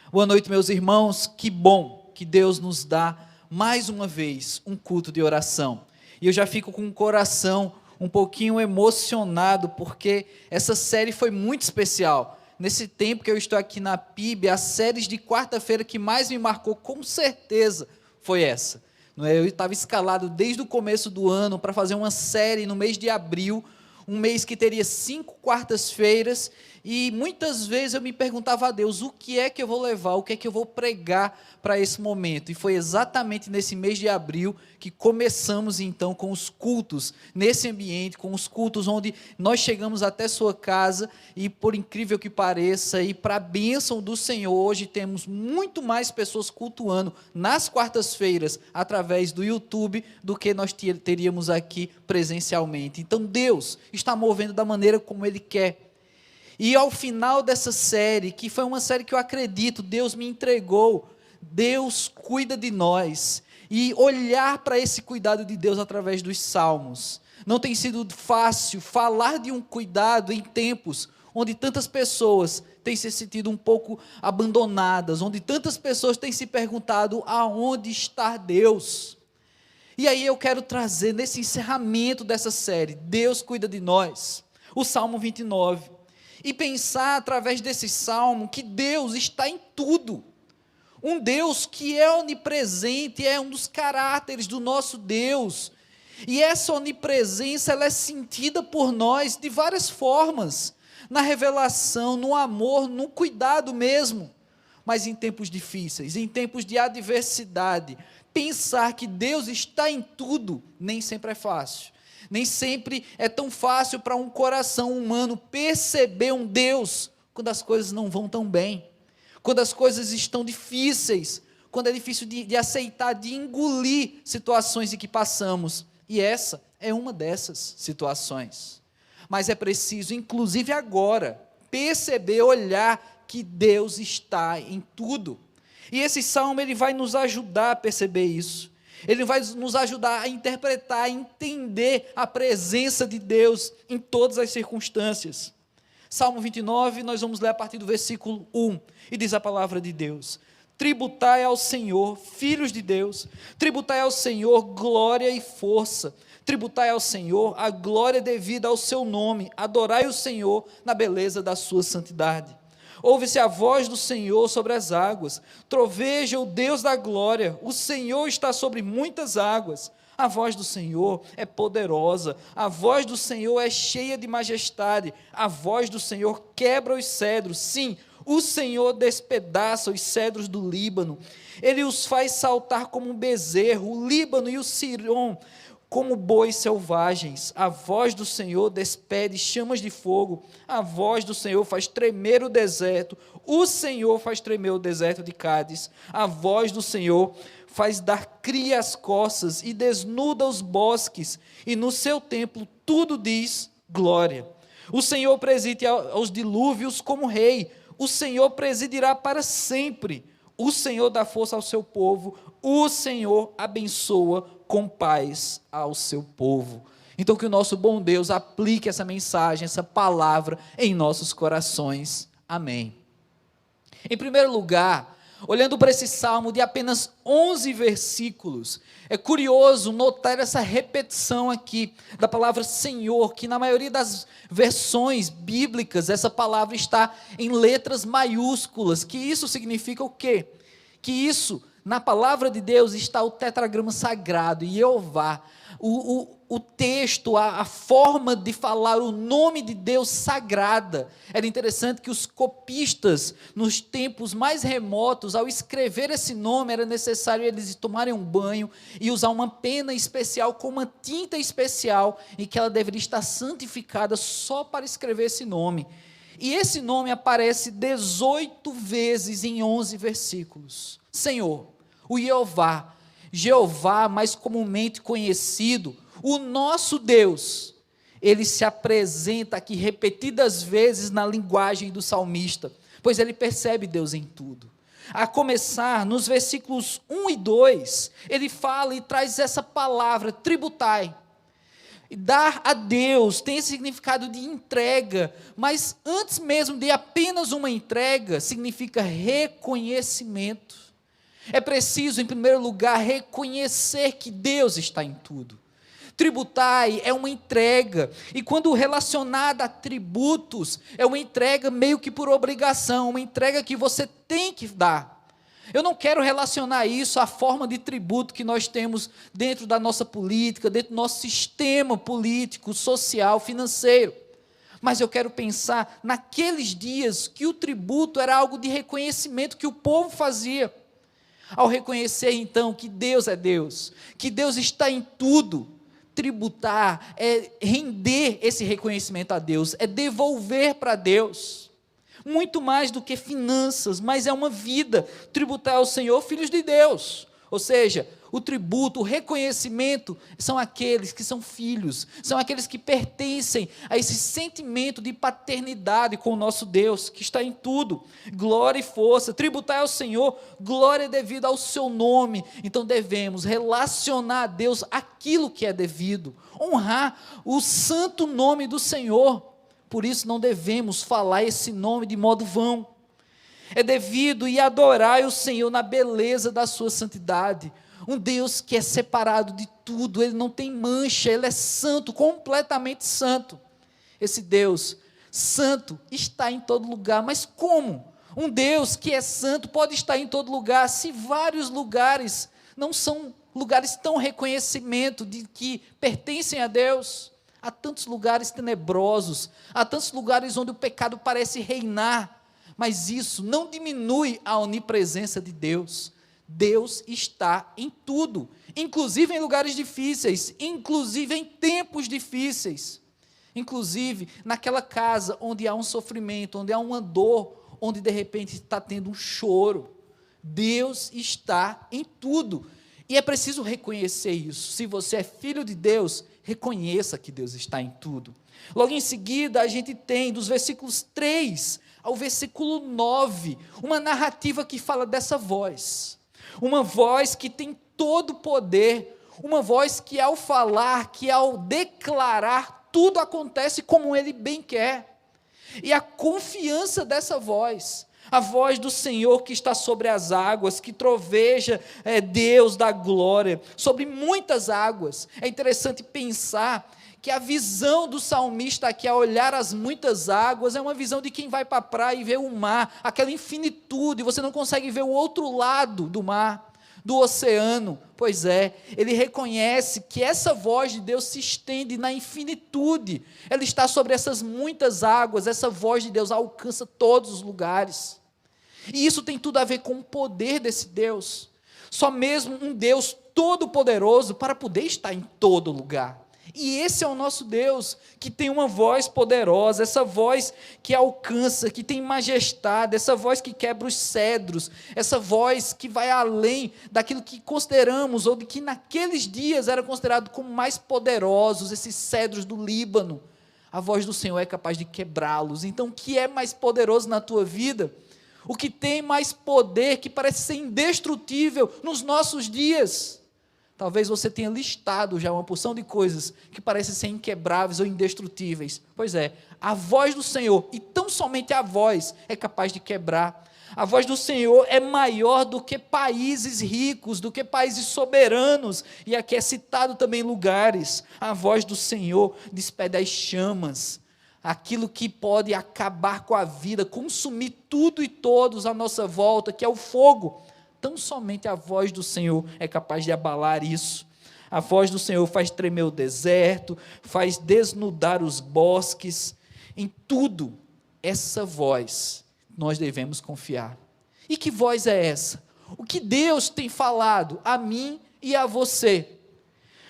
Boa noite, meus irmãos. Que bom que Deus nos dá mais uma vez um culto de oração. E eu já fico com o coração um pouquinho emocionado, porque essa série foi muito especial. Nesse tempo que eu estou aqui na PIB, as séries de quarta-feira que mais me marcou, com certeza, foi essa. Eu estava escalado desde o começo do ano para fazer uma série no mês de abril, um mês que teria 5 quartas-feiras, e muitas vezes eu me perguntava a Deus, o que é que eu vou levar, o que é que eu vou pregar para esse momento? E foi exatamente nesse mês de abril que começamos então com os cultos, nesse ambiente, com os cultos onde nós chegamos até sua casa, e por incrível que pareça, e para a bênção do Senhor, hoje temos muito mais pessoas cultuando nas quartas-feiras, através do YouTube, do que nós teríamos aqui presencialmente. Então Deus está movendo da maneira como Ele quer. E ao final dessa série, que foi uma série que eu acredito, Deus me entregou, Deus cuida de nós, e olhar para esse cuidado de Deus através dos salmos. Não tem sido fácil falar de um cuidado em tempos onde tantas pessoas têm se sentido um pouco abandonadas, onde tantas pessoas têm se perguntado aonde está Deus. E aí eu quero trazer nesse encerramento dessa série, Deus cuida de nós, o Salmo 29. E pensar através desse salmo que Deus está em tudo, um Deus que é onipresente, é um dos caráteres do nosso Deus, e essa onipresença ela é sentida por nós de várias formas, na revelação, no amor, no cuidado mesmo, mas em tempos difíceis, em tempos de adversidade, pensar que Deus está em tudo, nem sempre é fácil. Nem sempre é tão fácil para um coração humano perceber um Deus quando as coisas não vão tão bem, quando as coisas estão difíceis, quando é difícil de aceitar, de engolir situações em que passamos. E essa é uma dessas situações. Mas é preciso, inclusive agora, perceber, olhar que Deus está em tudo. E esse salmo ele vai nos ajudar a perceber isso. Ele vai nos ajudar a interpretar, a entender a presença de Deus em todas as circunstâncias. Salmo 29, nós vamos ler a partir do versículo 1, e diz a palavra de Deus: tributai ao Senhor, filhos de Deus, tributai ao Senhor glória e força, tributai ao Senhor a glória devida ao seu nome, adorai o Senhor na beleza da sua santidade. Ouve-se a voz do Senhor sobre as águas, troveja o Deus da glória, o Senhor está sobre muitas águas, a voz do Senhor é poderosa, a voz do Senhor é cheia de majestade, a voz do Senhor quebra os cedros, sim, o Senhor despedaça os cedros do Líbano, Ele os faz saltar como um bezerro, o Líbano e o Sirom, como bois selvagens. A voz do Senhor despede chamas de fogo, a voz do Senhor faz tremer o deserto, o Senhor faz tremer o deserto de Cádiz, a voz do Senhor faz dar cria às corças e desnuda os bosques, e no seu templo tudo diz glória. O Senhor preside aos dilúvios como rei, o Senhor presidirá para sempre, o Senhor dá força ao seu povo, o Senhor abençoa com paz ao seu povo. Então que o nosso bom Deus aplique essa mensagem, essa palavra em nossos corações. Amém. Em primeiro lugar, olhando para esse salmo de apenas 11 versículos, é curioso notar essa repetição aqui da palavra Senhor, que na maioria das versões bíblicas, essa palavra está em letras maiúsculas, que isso significa o quê? Que isso, na palavra de Deus, está o tetragrama sagrado, Jeová, o texto, a forma de falar o nome de Deus sagrada. Era interessante que os copistas, nos tempos mais remotos, ao escrever esse nome, era necessário eles tomarem um banho e usar uma pena especial, com uma tinta especial, e que ela deveria estar santificada só para escrever esse nome. E esse nome aparece 18 vezes em 11 versículos. Senhor, o Jeová, Jeová mais comumente conhecido, o nosso Deus, ele se apresenta aqui repetidas vezes na linguagem do salmista, pois ele percebe Deus em tudo. A começar nos versículos 1 e 2, ele fala e traz essa palavra, tributai. Dar a Deus tem esse significado de entrega, mas antes mesmo de apenas uma entrega, significa reconhecimento. É preciso, em primeiro lugar, reconhecer que Deus está em tudo. Tributai é uma entrega, e quando relacionada a tributos, é uma entrega meio que por obrigação, uma entrega que você tem que dar. Eu não quero relacionar isso à forma de tributo que nós temos dentro da nossa política, dentro do nosso sistema político, social, financeiro. Mas eu quero pensar naqueles dias que o tributo era algo de reconhecimento que o povo fazia. Ao reconhecer então que Deus é Deus, que Deus está em tudo, tributar é render esse reconhecimento a Deus, é devolver para Deus. Muito mais do que finanças, mas é uma vida. Tributar ao Senhor, filhos de Deus. Ou seja, o tributo, o reconhecimento, são aqueles que são filhos, são aqueles que pertencem a esse sentimento de paternidade com o nosso Deus, que está em tudo. Glória e força. Tributar ao Senhor, glória devida ao seu nome. Então devemos relacionar a Deus aquilo que é devido, honrar o santo nome do Senhor. Por isso não devemos falar esse nome de modo vão. É devido e adorar o Senhor na beleza da sua santidade. Um Deus que é separado de tudo, Ele não tem mancha, Ele é santo, completamente santo. Esse Deus santo está em todo lugar, mas como? Um Deus que é santo pode estar em todo lugar, se vários lugares não são lugares tão reconhecimento de que pertencem a Deus? Há tantos lugares tenebrosos, há tantos lugares onde o pecado parece reinar, mas isso não diminui a onipresença de Deus. Deus está em tudo, inclusive em lugares difíceis, inclusive em tempos difíceis, inclusive naquela casa onde há um sofrimento, onde há uma dor, onde de repente está tendo um choro. Deus está em tudo, e é preciso reconhecer isso. Se você é filho de Deus, reconheça que Deus está em tudo. Logo em seguida, a gente tem, dos versículos 3 ao versículo 9, uma narrativa que fala dessa voz. Uma voz que tem todo o poder, uma voz que ao falar, que ao declarar, tudo acontece como Ele bem quer. E a confiança dessa voz, a voz do Senhor que está sobre as águas, que troveja Deus da glória, sobre muitas águas. É interessante pensar que a visão do salmista aqui, a olhar as muitas águas, é uma visão de quem vai para a praia e vê o mar, aquela infinitude, você não consegue ver o outro lado do mar, do oceano. Pois é, ele reconhece que essa voz de Deus se estende na infinitude, ela está sobre essas muitas águas, essa voz de Deus alcança todos os lugares, e isso tem tudo a ver com o poder desse Deus. Só mesmo um Deus todo-poderoso para poder estar em todo lugar. E esse é o nosso Deus, que tem uma voz poderosa, essa voz que alcança, que tem majestade, essa voz que quebra os cedros, essa voz que vai além daquilo que consideramos, ou de que naqueles dias era considerado como mais poderosos, esses cedros do Líbano. A voz do Senhor é capaz de quebrá-los. Então, o que é mais poderoso na tua vida? O que tem mais poder, que parece ser indestrutível nos nossos dias? Talvez você tenha listado já uma porção de coisas que parecem ser inquebráveis ou indestrutíveis. Pois é, a voz do Senhor, e tão somente a voz, é capaz de quebrar. A voz do Senhor é maior do que países ricos, do que países soberanos, e aqui é citado também lugares. A voz do Senhor despede as chamas, aquilo que pode acabar com a vida, consumir tudo e todos à nossa volta, que é o fogo. Tão somente a voz do Senhor é capaz de abalar isso. A voz do Senhor faz tremer o deserto, faz desnudar os bosques. Em tudo, essa voz nós devemos confiar. E que voz é essa? O que Deus tem falado a mim e a você?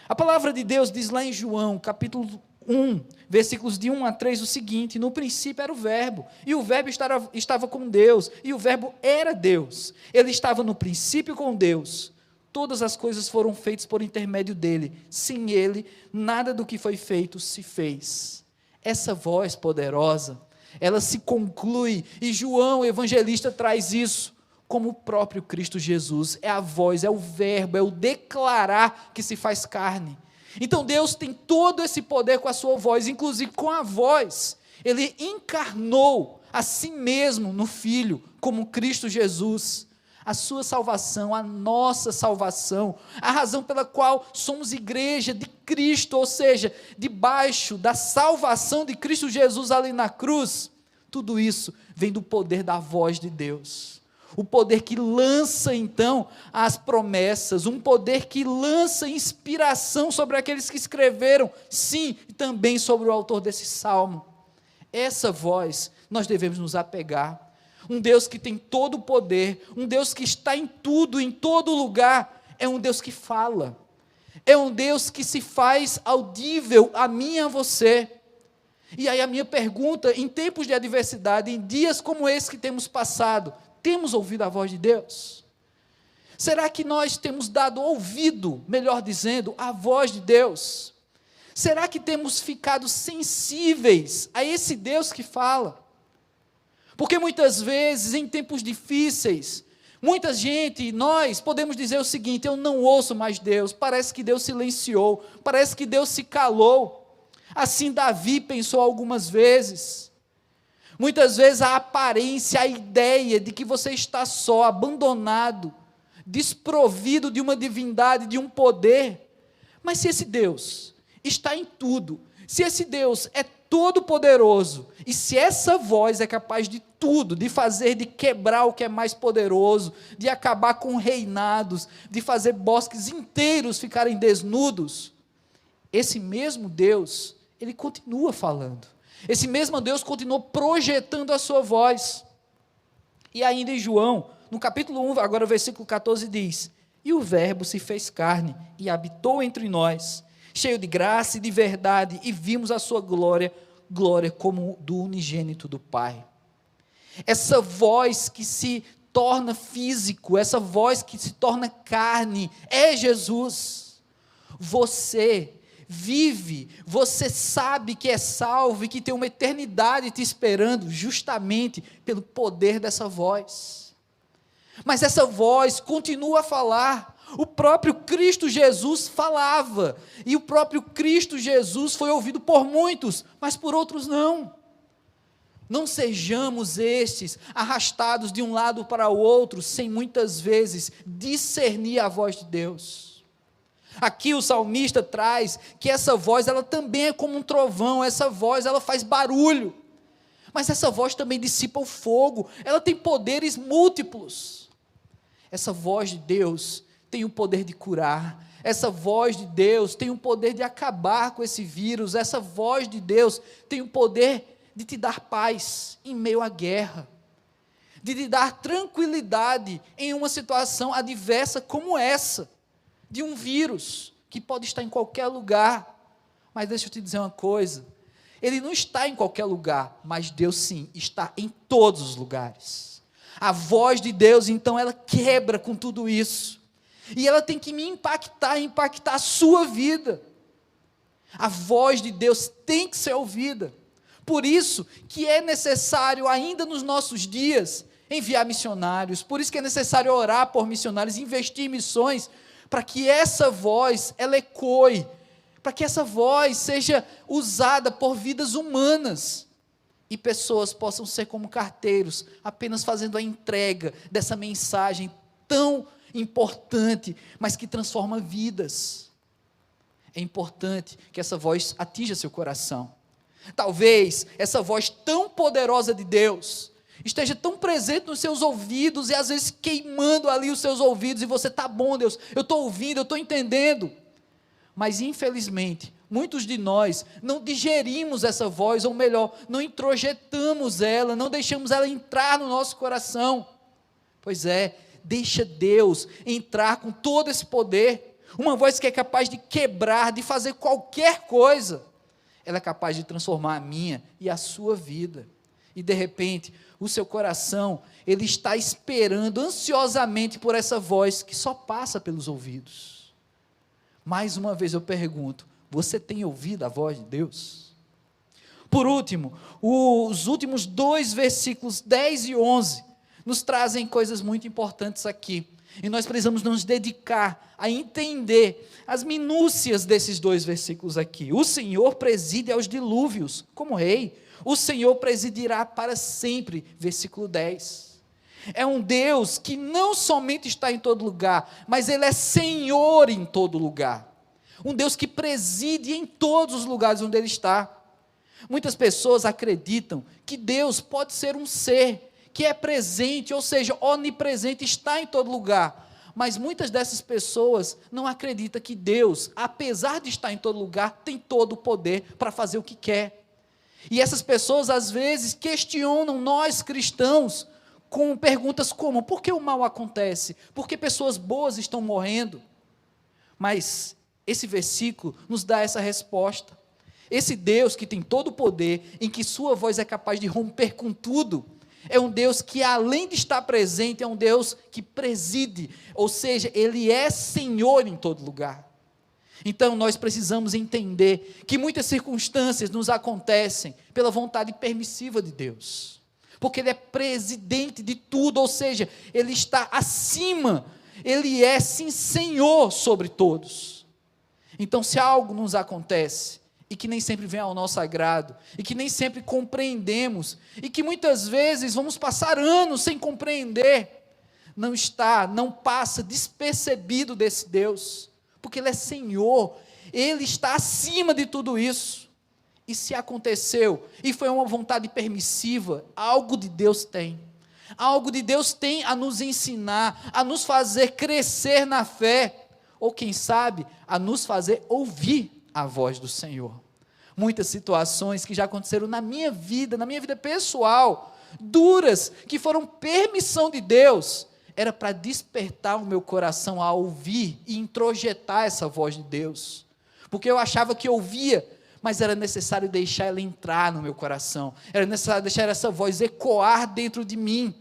A palavra de Deus diz lá em João, capítulo 1, versículos de 1 a 3, o seguinte: no princípio era o verbo, e o verbo estava com Deus, e o verbo era Deus, ele estava no princípio com Deus, todas as coisas foram feitas por intermédio dele, sem ele, nada do que foi feito se fez. Essa voz poderosa, ela se conclui, e João, o evangelista, traz isso, como o próprio Cristo Jesus, é a voz, é o verbo, é o declarar que se faz carne. Então Deus tem todo esse poder com a sua voz, inclusive com a voz. Ele encarnou a si mesmo no Filho, como Cristo Jesus. A sua salvação, a nossa salvação, a razão pela qual somos igreja de Cristo, ou seja, debaixo da salvação de Cristo Jesus ali na cruz, tudo isso vem do poder da voz de Deus. O poder que lança então as promessas, um poder que lança inspiração sobre aqueles que escreveram, sim, e também sobre o autor desse salmo. Essa voz nós devemos nos apegar. Um Deus que tem todo o poder, um Deus que está em tudo, em todo lugar, é um Deus que fala, é um Deus que se faz audível a mim e a você. E aí a minha pergunta, em tempos de adversidade, em dias como esse que temos passado, temos ouvido a voz de Deus? Será que nós temos dado ouvido, melhor dizendo, à voz de Deus? Será que temos ficado sensíveis a esse Deus que fala? Porque muitas vezes, em tempos difíceis, muita gente, nós podemos dizer o seguinte: eu não ouço mais Deus, parece que Deus silenciou, parece que Deus se calou. Assim Davi pensou algumas vezes. Muitas vezes a aparência, a ideia de que você está só, abandonado, desprovido de uma divindade, de um poder. Mas se esse Deus está em tudo, se esse Deus é todo-poderoso, e se essa voz é capaz de tudo, de fazer, de quebrar o que é mais poderoso, de acabar com reinados, de fazer bosques inteiros ficarem desnudos, esse mesmo Deus, ele continua falando, esse mesmo Deus continuou projetando a sua voz. E ainda em João, no capítulo 1, agora o versículo 14 diz: e o verbo se fez carne, e habitou entre nós, cheio de graça e de verdade, e vimos a sua glória, glória como do unigênito do Pai. Essa voz que se torna físico, essa voz que se torna carne, é Jesus. Você vive, você sabe que é salvo e que tem uma eternidade te esperando, justamente pelo poder dessa voz. Mas essa voz continua a falar. O próprio Cristo Jesus falava, e o próprio Cristo Jesus foi ouvido por muitos, mas por outros não. Não sejamos estes arrastados de um lado para o outro, sem muitas vezes discernir a voz de Deus. Aqui o salmista traz que essa voz, ela também é como um trovão, essa voz, ela faz barulho, mas essa voz também dissipa o fogo, ela tem poderes múltiplos. Essa voz de Deus tem o poder de curar, essa voz de Deus tem o poder de acabar com esse vírus, essa voz de Deus tem o poder de te dar paz em meio à guerra, de te dar tranquilidade em uma situação adversa como essa, de um vírus que pode estar em qualquer lugar. Mas deixa eu te dizer uma coisa, ele não está em qualquer lugar, mas Deus sim, está em todos os lugares. A voz de Deus, então, ela quebra com tudo isso, e ela tem que me impactar a sua vida. A voz de Deus tem que ser ouvida. Por isso que é necessário, ainda nos nossos dias, enviar missionários, por isso que é necessário orar por missionários, investir em missões, para que essa voz, ela ecoe, para que essa voz seja usada por vidas humanas, e pessoas possam ser como carteiros, apenas fazendo a entrega dessa mensagem tão importante, mas que transforma vidas. É importante que essa voz atinja seu coração. Talvez essa voz tão poderosa de Deus esteja tão presente nos seus ouvidos, e às vezes queimando ali os seus ouvidos, e você, tá bom Deus, eu estou ouvindo, eu estou entendendo, mas infelizmente, muitos de nós não digerimos essa voz, ou melhor, não introjetamos ela, não deixamos ela entrar no nosso coração. Pois é, deixa Deus entrar com todo esse poder, uma voz que é capaz de quebrar, de fazer qualquer coisa, ela é capaz de transformar a minha e a sua vida, e de repente, o seu coração, ele está esperando ansiosamente por essa voz que só passa pelos ouvidos. Mais uma vez eu pergunto, você tem ouvido a voz de Deus? Por último, os últimos 2 versículos, 10 e 11, nos trazem coisas muito importantes aqui. E nós precisamos nos dedicar a entender as minúcias desses 2 versículos aqui. O Senhor preside aos dilúvios como rei. O Senhor presidirá para sempre, versículo 10. É um Deus que não somente está em todo lugar, mas Ele é Senhor em todo lugar. Um Deus que preside em todos os lugares onde Ele está. Muitas pessoas acreditam que Deus pode ser um ser que é presente, ou seja, onipresente, está em todo lugar. Mas muitas dessas pessoas não acreditam que Deus, apesar de estar em todo lugar, tem todo o poder para fazer o que quer. E essas pessoas, às vezes, questionam nós cristãos com perguntas como: por que o mal acontece? Por que pessoas boas estão morrendo? Mas esse versículo nos dá essa resposta. Esse Deus que tem todo o poder, em que sua voz é capaz de romper com tudo, é um Deus que, além de estar presente, é um Deus que preside, ou seja, Ele é Senhor em todo lugar. Então, nós precisamos entender que muitas circunstâncias nos acontecem pela vontade permissiva de Deus, porque Ele é presidente de tudo, ou seja, Ele está acima, Ele é, sim, Senhor sobre todos. Então, se algo nos acontece, e que nem sempre vem ao nosso agrado, e que nem sempre compreendemos, e que muitas vezes vamos passar anos sem compreender, não passa despercebido desse Deus, porque Ele é Senhor, Ele está acima de tudo isso. E se aconteceu, e foi uma vontade permissiva, algo de Deus tem a nos ensinar, a nos fazer crescer na fé, ou quem sabe, a nos fazer ouvir a voz do Senhor. Muitas situações que já aconteceram na minha vida pessoal, duras, que foram permissão de Deus, era para despertar o meu coração a ouvir e introjetar essa voz de Deus, porque eu achava que ouvia, mas era necessário deixar ela entrar no meu coração, era necessário deixar essa voz ecoar dentro de mim,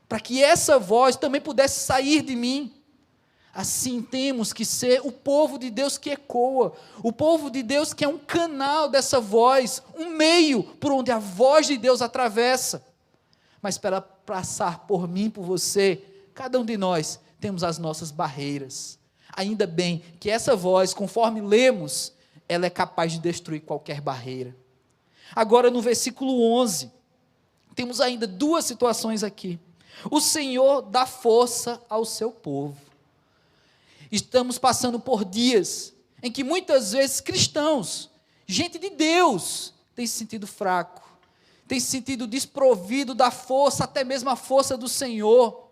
para que essa voz também pudesse sair de mim. Assim temos que ser o povo de Deus que ecoa, o povo de Deus que é um canal dessa voz, um meio por onde a voz de Deus atravessa. Mas para passar por mim, por você, cada um de nós temos as nossas barreiras. Ainda bem que essa voz, conforme lemos, ela é capaz de destruir qualquer barreira. Agora no versículo 11, temos ainda 2 situações aqui. O Senhor dá força ao seu povo. Estamos passando por dias em que muitas vezes cristãos, gente de Deus, tem se sentido fraco, tem se sentido desprovido da força, até mesmo a força do Senhor,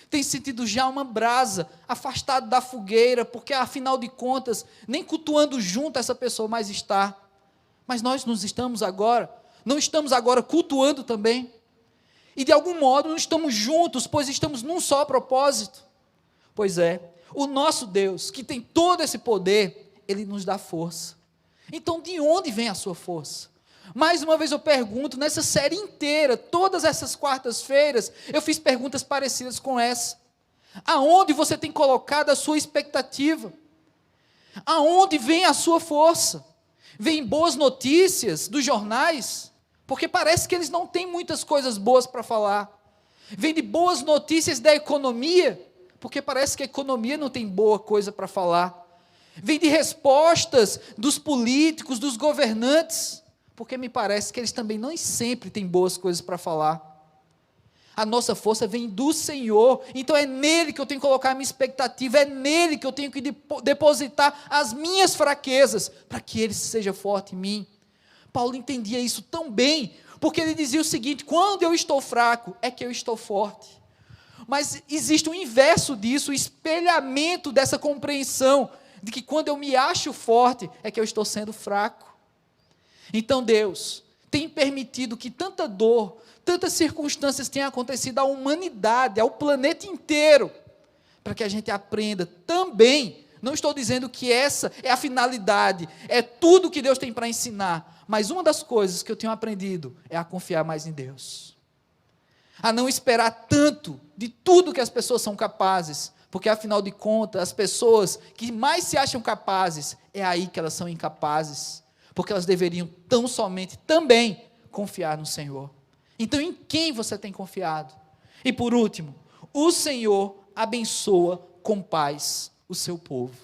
tem se sentido já uma brasa, afastado da fogueira, porque afinal de contas, nem cultuando junto essa pessoa mais está. Mas nós não estamos agora cultuando também, e de algum modo não estamos juntos, pois estamos num só propósito. Pois é, o nosso Deus, que tem todo esse poder, Ele nos dá força. Então, de onde vem a sua força? Mais uma vez eu pergunto, nessa série inteira, todas essas quartas-feiras, eu fiz perguntas parecidas com essa. Aonde você tem colocado a sua expectativa? Aonde vem a sua força? Vem boas notícias dos jornais? Porque parece que eles não têm muitas coisas boas para falar. Vem de boas notícias da economia? Porque parece que a economia não tem boa coisa para falar. Vem de respostas dos políticos, dos governantes, porque me parece que eles também não sempre têm boas coisas para falar. A nossa força vem do Senhor, então é nele que eu tenho que colocar a minha expectativa, é nele que eu tenho que depositar as minhas fraquezas, para que ele seja forte em mim. Paulo entendia isso tão bem, porque ele dizia o seguinte: quando eu estou fraco, é que eu estou forte. Mas existe o inverso disso, o espelhamento dessa compreensão, de que quando eu me acho forte, é que eu estou sendo fraco. Então Deus tem permitido que tanta dor, tantas circunstâncias tenham acontecido à humanidade, ao planeta inteiro, para que a gente aprenda também. Não estou dizendo que essa é a finalidade, é tudo que Deus tem para ensinar, mas uma das coisas que eu tenho aprendido é a confiar mais em Deus, a não esperar tanto de tudo que as pessoas são capazes, porque afinal de contas, as pessoas que mais se acham capazes, é aí que elas são incapazes, porque elas deveriam tão somente também confiar no Senhor. Então, em quem você tem confiado? E por último, o Senhor abençoa com paz o seu povo.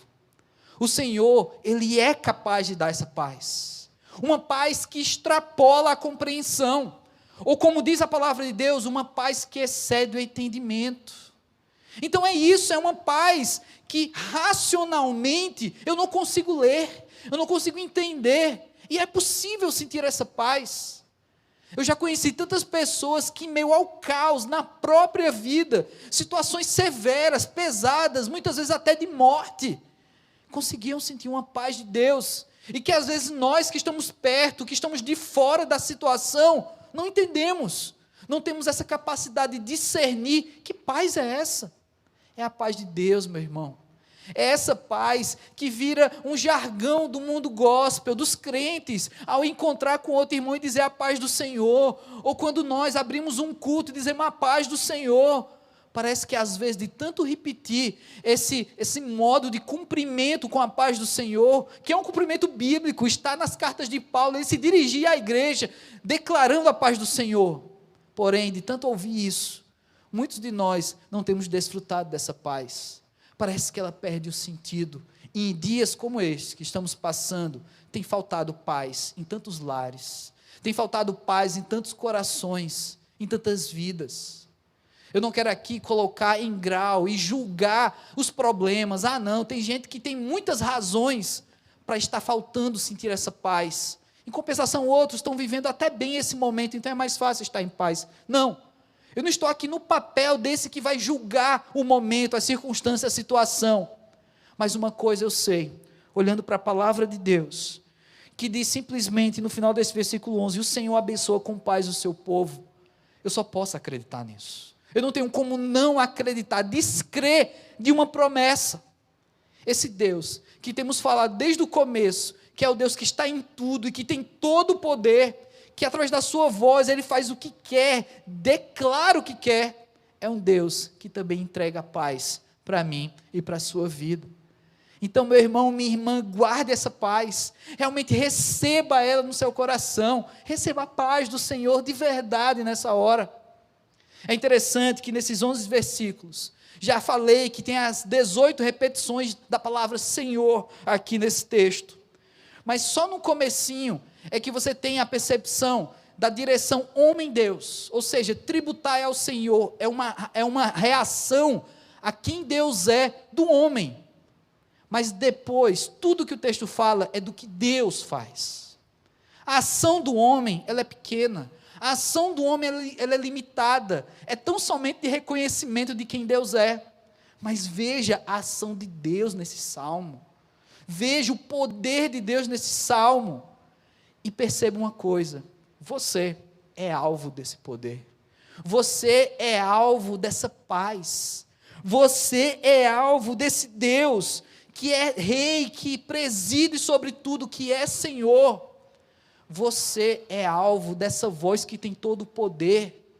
O Senhor, Ele é capaz de dar essa paz. Uma paz que extrapola a compreensão. Ou como diz a palavra de Deus, uma paz que excede o entendimento. Então é isso, é uma paz que racionalmente eu não consigo ler, eu não consigo entender. E é possível sentir essa paz. Eu já conheci tantas pessoas que, em meio ao caos na própria vida, situações severas, pesadas, muitas vezes até de morte, conseguiam sentir uma paz de Deus. E que às vezes nós que estamos perto, que estamos de fora da situação, não entendemos, não temos essa capacidade de discernir que paz é essa. É a paz de Deus, meu irmão. É essa paz que vira um jargão do mundo gospel, dos crentes, ao encontrar com outro irmão e dizer a paz do Senhor, ou quando nós abrimos um culto e dizemos a paz do Senhor. Parece que às vezes de tanto repetir esse modo de cumprimento com a paz do Senhor, que é um cumprimento bíblico, está nas cartas de Paulo, ele se dirigia à igreja, declarando a paz do Senhor. Porém, de tanto ouvir isso, muitos de nós não temos desfrutado dessa paz. Parece que ela perde o sentido. E em dias como este que estamos passando, tem faltado paz em tantos lares, tem faltado paz em tantos corações, em tantas vidas. Eu não quero aqui colocar em grau e julgar os problemas. Não, tem gente que tem muitas razões para estar faltando sentir essa paz. Em compensação, outros estão vivendo até bem esse momento, então é mais fácil estar em paz. Não. Eu não estou aqui no papel desse que vai julgar o momento, a circunstância, a situação. Mas uma coisa eu sei, olhando para a palavra de Deus, que diz simplesmente no final desse versículo 11, o Senhor abençoa com paz o seu povo. Eu só posso acreditar nisso. Eu não tenho como não acreditar, descrer de uma promessa. Esse Deus, que temos falado desde o começo, que é o Deus que está em tudo e que tem todo o poder, que através da sua voz Ele faz o que quer, declara o que quer, é um Deus que também entrega a paz para mim e para a sua vida. Então, meu irmão, minha irmã, guarde essa paz, realmente receba ela no seu coração, receba a paz do Senhor de verdade nessa hora. É interessante que nesses 11 versículos, já falei que tem as 18 repetições da palavra Senhor aqui nesse texto, mas só no comecinho é que você tem a percepção da direção homem-Deus, ou seja, tributar ao Senhor, é uma reação a quem Deus é do homem, mas depois, tudo que o texto fala é do que Deus faz. A ação do homem, ela é pequena, a ação do homem ela é limitada, é tão somente de reconhecimento de quem Deus é, mas veja a ação de Deus nesse salmo, veja o poder de Deus nesse salmo, e perceba uma coisa, você é alvo desse poder, você é alvo dessa paz, você é alvo desse Deus, que é rei, que preside sobre tudo, que é Senhor. Você é alvo dessa voz que tem todo o poder.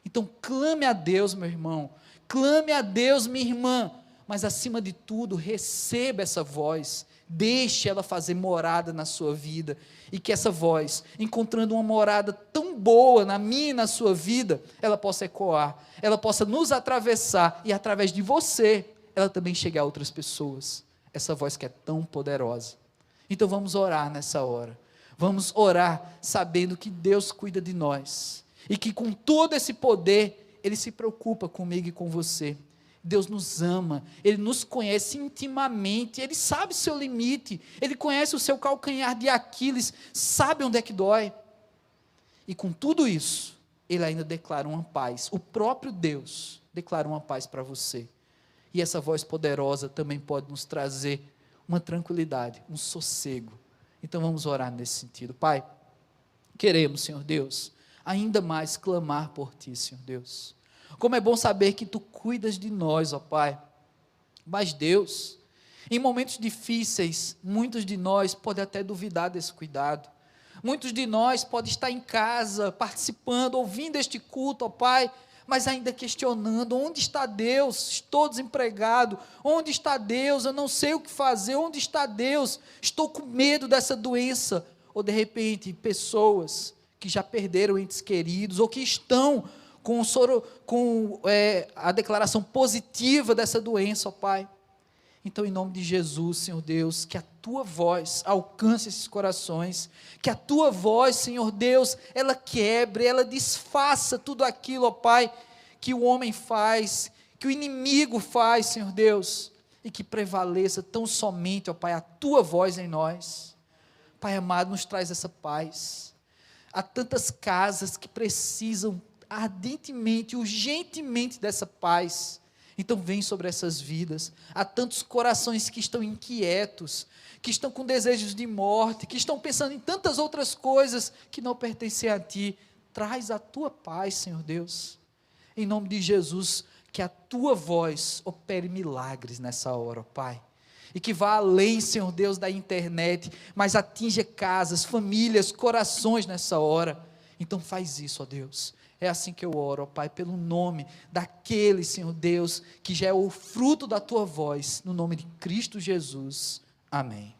Então clame a Deus, meu irmão, clame a Deus, minha irmã, mas acima de tudo, receba essa voz, deixe ela fazer morada na sua vida, e que essa voz, encontrando uma morada tão boa na minha e na sua vida, ela possa ecoar, ela possa nos atravessar, e através de você, ela também chegue a outras pessoas, essa voz que é tão poderosa. Então vamos orar nessa hora, vamos orar sabendo que Deus cuida de nós, e que com todo esse poder, Ele se preocupa comigo e com você. Deus nos ama, Ele nos conhece intimamente, Ele sabe o seu limite, Ele conhece o seu calcanhar de Aquiles, sabe onde é que dói, e com tudo isso, Ele ainda declara uma paz, o próprio Deus declara uma paz para você, e essa voz poderosa também pode nos trazer uma tranquilidade, um sossego. Então vamos orar nesse sentido. Pai, queremos, Senhor Deus, ainda mais clamar por Ti, Senhor Deus. Como é bom saber que Tu cuidas de nós, ó Pai. Mas Deus, em momentos difíceis, muitos de nós podem até duvidar desse cuidado. Muitos de nós podem estar em casa, participando, ouvindo este culto, ó Pai, mas ainda questionando, onde está Deus? Estou desempregado, onde está Deus? Eu não sei o que fazer, onde está Deus? Estou com medo dessa doença. Ou de repente, pessoas que já perderam entes queridos, ou que estão com a declaração positiva dessa doença, ó Pai. Então, em nome de Jesus, Senhor Deus, que a Tua voz alcance esses corações, que a Tua voz, Senhor Deus, ela quebre, ela desfaça tudo aquilo, ó Pai, que o homem faz, que o inimigo faz, Senhor Deus, e que prevaleça tão somente, ó Pai, a Tua voz em nós. Pai amado, nos traz essa paz. Há tantas casas que precisam ardentemente, urgentemente dessa paz. Então vem sobre essas vidas. Há tantos corações que estão inquietos, que estão com desejos de morte, que estão pensando em tantas outras coisas que não pertencem a Ti. Traz a Tua paz, Senhor Deus. Em nome de Jesus, que a Tua voz opere milagres nessa hora, ó Pai. E que vá além, Senhor Deus, da internet, mas atinja casas, famílias, corações nessa hora. Então faz isso, ó Deus. É assim que eu oro, ó Pai, pelo nome daquele, Senhor Deus, que já é o fruto da Tua voz, no nome de Cristo Jesus. Amém.